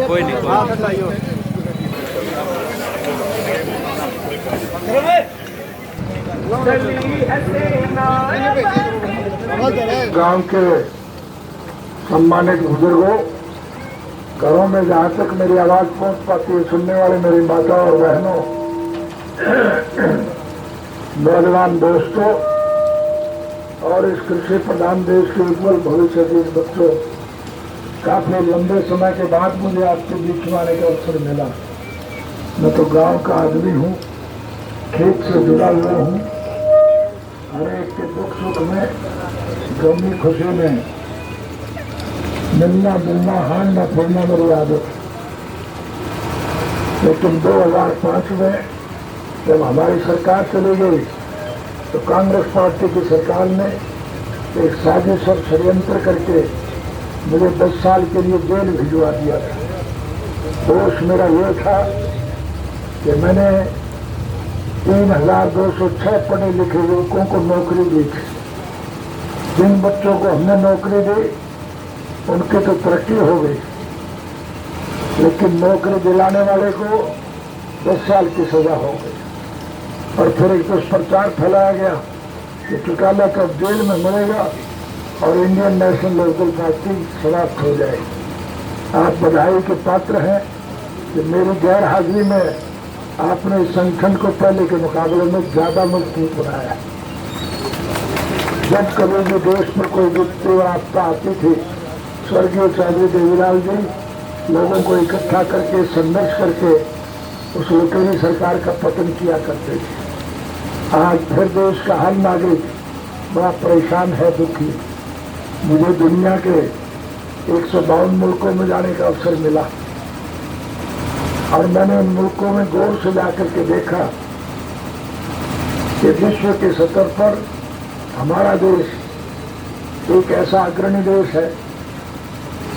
कोई नहीं गांव के सम्मानित बुजुर्गों, घरों में जहाँ तक मेरी आवाज पहुँच पाती है, सुनने वाले मेरी माता और बहनों, नौजवान दोस्तों और इस कृषि प्रधान देश के उज्जवल भविष्य के बच्चों, काफी लंबे समय के बाद मुझे आपके बीच में आने का अवसर मिला। मैं तो गांव का आदमी हूँ, खेत से जुड़ा हुआ हूँ, हर एक के दुख सुख में, गमी खुशी में मिलना जुलना, हारना फिरना मेरी आदत। लेकिन 2005 में जब हमारी सरकार चली गई तो कांग्रेस पार्टी की सरकार ने एक साजिश और षड्यंत्र करके मुझे 10 साल के लिए जेल भिजवा दिया था। दोष मेरा ये था कि मैंने 3206 पढ़े लिखे युवकों को नौकरी दी थी। जिन बच्चों को हमने नौकरी दी उनकी तो तरक्की हो गई, लेकिन नौकरी दिलाने वाले को 10 साल की सजा हो गई। और फिर एक दुष्प्रचार फैलाया गया कि चौटाला का जेल में मरेगा और इंडियन नेशनल लोकल पार्टी समाप्त हो जाएगी। आप बधाई के पात्र हैं कि मेरी गैर हाजिरी में आपने इस संगठन को पहले के मुकाबले में ज्यादा मजबूत बनाया। जब कभी भी देश में कोई वित्तीय आपदा आती थी, स्वर्गीय चौधरी देवीलाल जी लोगों को इकट्ठा करके, संघर्ष करके उस लुटेरी सरकार का पतन किया करते थे। आज फिर देश का हर नागरिक बड़ा परेशान है, दुखी। मुझे दुनिया के 152 मुल्कों में जाने का अवसर मिला और मैंने उन मुल्कों में गौर से जाकर के देखा कि विश्व के स्तर पर हमारा देश एक ऐसा अग्रणी देश है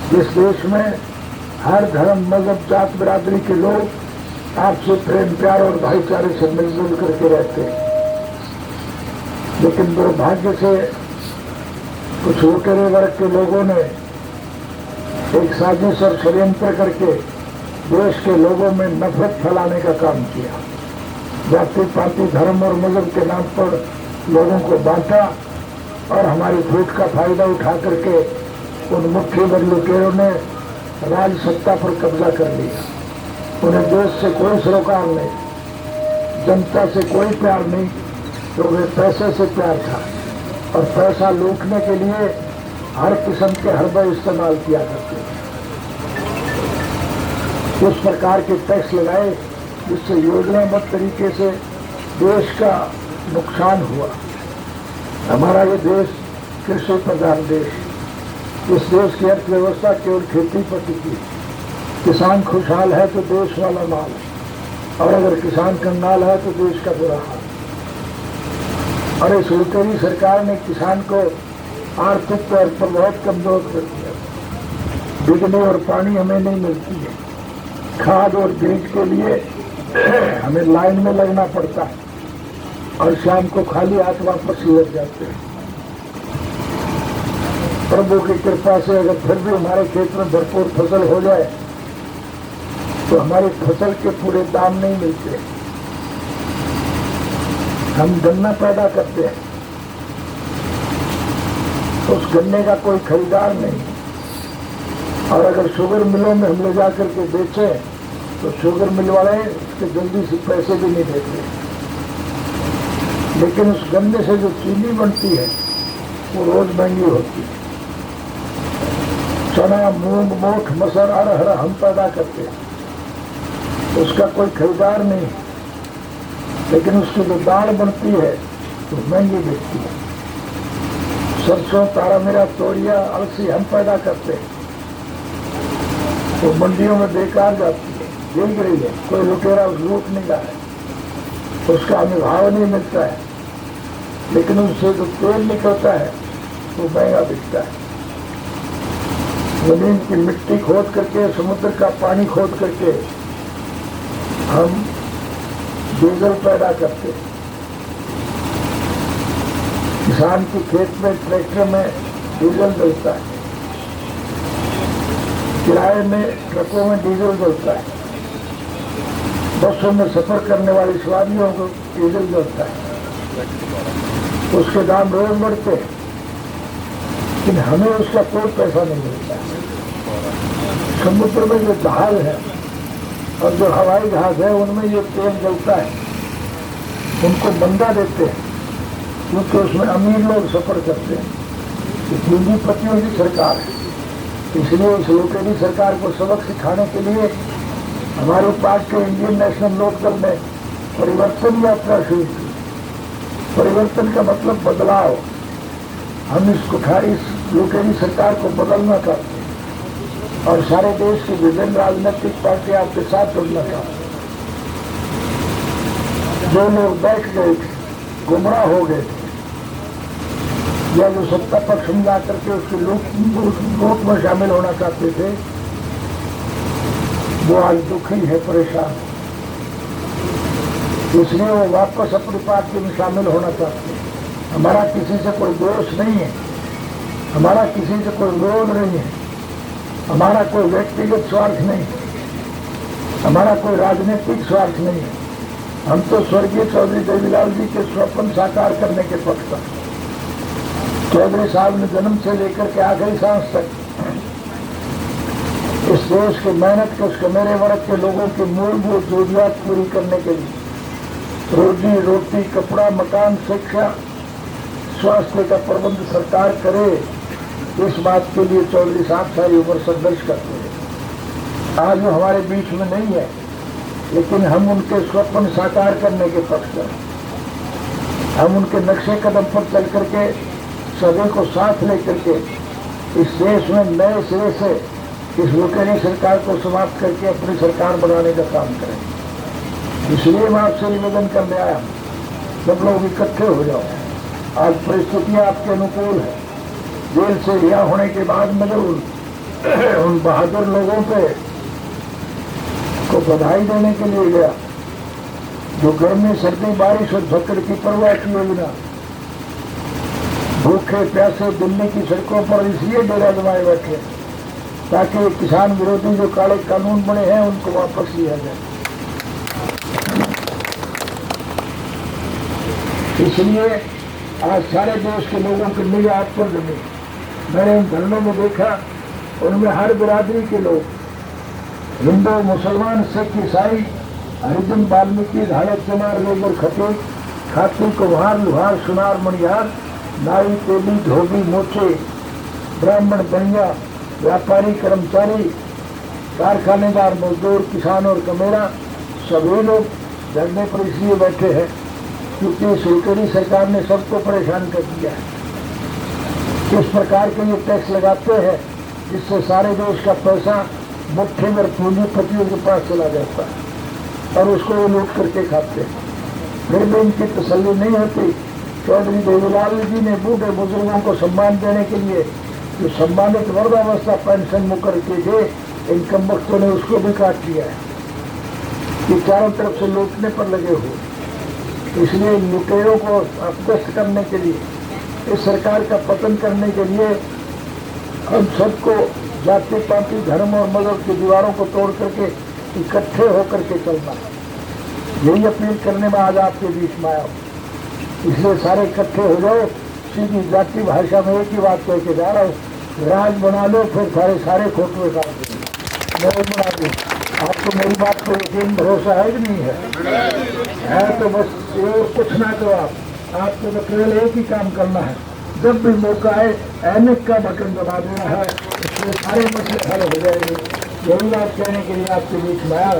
जिस देश में हर धर्म, मजहब, जात बिरादरी के लोग आपसे प्रेम, प्यार और भाईचारे से मिलजुल करके रहते हैं। लेकिन दुर्भाग्य से कुछ लुटेरे वर्ग के लोगों ने एक साजिश और षड्यंत्र करके देश के लोगों में नफरत फैलाने का काम किया। जाति पाति, धर्म और मजहब के नाम पर लोगों को बांटा और हमारी फूट का फायदा उठा करके उन मुट्ठीभर लुटेरों ने राज सत्ता पर कब्जा कर लिया। उन्हें देश से कोई सरोकार नहीं, जनता से कोई प्यार नहीं, तो वे पैसे से प्यार था और पैसा लूटने के लिए हर किस्म के हरबे इस्तेमाल किया करते थे। इस प्रकार के टैक्स लगाए जिससे योजनाबद्ध तरीके से देश का नुकसान हुआ। हमारा ये देश कृषि प्रधान देश, इस देश की अर्थव्यवस्था केवल खेती पर टिकी। किसान खुशहाल है तो देश वाला माल, और अगर किसान कंगाल है तो देश का बुरा हाल। और इस लुटेरी सरकार ने किसान को आर्थिक तौर पर बहुत कमजोर कर दिया। बिजली और पानी हमें नहीं मिलती है, खाद और बीज के लिए हमें लाइन में लगना पड़ता है और शाम को खाली हाथ वापस लौट जाते हैं। प्रभु की कृपा से अगर फिर भी हमारे खेत में भरपूर फसल हो जाए तो हमारी फसल के पूरे दाम नहीं मिलते। हम गन्ना पैदा करते हैं तो उस गन्ने का कोई खरीदार नहीं, और अगर शुगर मिलों में हम ले जा करके बेचें तो शुगर मिल वाले उसके जल्दी से पैसे भी नहीं देते। लेकिन उस गन्ने से जो चीनी बनती है वो रोज महंगी होती है। चना, मूंग, मोठ, मसर, अरहर हम पैदा करते हैं, उसका कोई खरीदार नहीं। लेकिन उसकी जो दाल बनती है तो महंगी बिकती है। सरसों, तारा मेरा, तोरिया, अलसी हम पैदा करते हैं तो मंडियों में बेकार जाती है, गिर रही है, कोई लुटेरा लूट नहीं रहा है, उसका हमें भाव नहीं मिलता है। लेकिन उससे जो तेल निकलता है वो महंगा बिकता है। जमीन की मिट्टी खोद करके, समुद्र का पानी खोद करके हम डीजल पैदा करते हैं। किसान के खेत में, ट्रैक्टर में डीजल डलता है, किराए में ट्रकों में डीजल डलता है, बसों में सफर करने वाले सवारियों को डीजल डलता है, उसके दाम रोज बढ़ते हैं, लेकिन हमें उसका कोई पैसा नहीं मिलता है। समुद्र में जो जहाज है और जो हवाई जहाज है उनमें ये तेल जलता है, उनको बंदा देते हैं क्योंकि उसमें अमीर लोग सफर करते हैं। पूंजीपतियों की सरकार है, इसलिए उस लुटेरी सरकार को सबक सिखाने के लिए हमारे पार्टी इंडियन नेशनल लोकदल ने परिवर्तन यात्रा शुरू की। परिवर्तन का मतलब बदलाव। हम इस कुठारी लुटेरी सरकार को बदलना चाहते हैं और सारे देश की विभिन्न राजनीतिक पार्टियां आपके साथ जुड़ना चाहते हैं। जो लोग बैठ गए थे, गुमराह हो गए थे, या जो सत्ता पक्ष में जाकर के उसके लूट में शामिल होना चाहते थे, वो आज दुखी है, परेशान है, इसलिए वो वापस अपनी पार्टी में शामिल होना चाहते हैं। हमारा किसी से कोई दोष नहीं है, हमारा किसी से कोई विरोध नहीं है, हमारा कोई व्यक्तिगत स्वार्थ नहीं है, हमारा कोई राजनीतिक स्वार्थ नहीं है। हम तो स्वर्गीय चौधरी देवीलाल जी के स्वप्न साकार करने के पक्ष पर। चौधरी साहब ने जन्म से लेकर के आखिरी सांस तक इस देश के मेहनत कश मेरे वर्ग के लोगों की मूलभूत जरूरियात पूरी करने के लिए रोजी रोटी, कपड़ा, मकान, शिक्षा, स्वास्थ्य का प्रबंध सरकार करे, इस बात के लिए चौधरी साहब सारी उम्र संघर्ष करते हैं। आज वो हमारे बीच में नहीं है, लेकिन हम उनके स्वप्न साकार करने के पक्ष में, हम उनके नक्शे कदम पर चल करके सभी को साथ लेकर के इस देश में नए सिरे से इस लुटेरी सरकार को समाप्त करके अपनी सरकार बनाने का काम करें। इसलिए मैं आपसे निवेदन करने आया हूँ, सब लोग इकट्ठे हो जाओ। आज परिस्थितियाँ आपके अनुकूल है। जेल से रिहा होने के बाद मैं उन बहादुर लोगों पे को बधाई देने के लिए गया जो गर्मी, सर्दी, बारिश और झक्कड़ की परवाह किए बिना भूखे प्यासे दिल्ली की सड़कों पर इसलिए डेरा जमाए बैठे ताकि किसान विरोधी जो काले कानून बने हैं उनको वापस लिया जाए। इसलिए आज सारे देश के लोगों की निगाह आप पर जमी। मैंने उन धरनों में देखा, उनमें हर बिरादरी के लोग, हिंदू, मुसलमान, सिख, ईसाई, हरिजन, वाल्मीकि, धाड़क, चमार, लेबर, खटीक, खाती, कुम्हार, लुहार, सुनार, मणिहार, नाई, तेली, धोबी, मोचे, ब्राह्मण, बनिया, व्यापारी, कर्मचारी, कारखानेदार, मजदूर, किसान और कमेरा, सभी लोग धरने पर इसलिए बैठे हैं क्योंकि लुटेरी सरकार ने सबको परेशान कर दिया है। किस प्रकार के ये टैक्स लगाते हैं जिससे सारे देश का पैसा मुट्ठी में पूंजीपतियों के पास चला जाता है और उसको वो लूट करके खाते हैं। फिर भी इनकी तसल्ली नहीं होती। चौधरी देवीलाल जी ने बूढ़े बुजुर्गों को सम्मान देने के लिए जो सम्मानित वृद्धावस्था पेंशन मुकर के थे, इन कमबख्तों ने उसको भी काट लिया है कि चारों तरफ से लूटने पर लगे हुए। इसलिए लुटेरों को अपदस्थ करने के लिए, इस सरकार का पतन करने के लिए हम सबको जाति पाति, धर्म और मजहब की दीवारों को तोड़ करके इकट्ठे होकर के चलना, यही अपील करने में आज आपके बीच में आया हूँ। इसलिए सारे इकट्ठे हो जाओ। सीधी जाति भाषा में एक ही बात कह के जा रहा हूँ, राज बना लो, फिर सारे खोटवे काट देंगे, मैं बना दूँ। आपको मेरी बात पर यकीन भरोसा है कि नहीं है तो बस ये कुछ ना तो आपको तो केवल एक ही काम करना है, जब भी मौका आए ऐनिक का बटन दबा देना है, इसलिए सारे मसले हल हो जाएंगे। यही बात कहने के लिए आपके बीच में आया।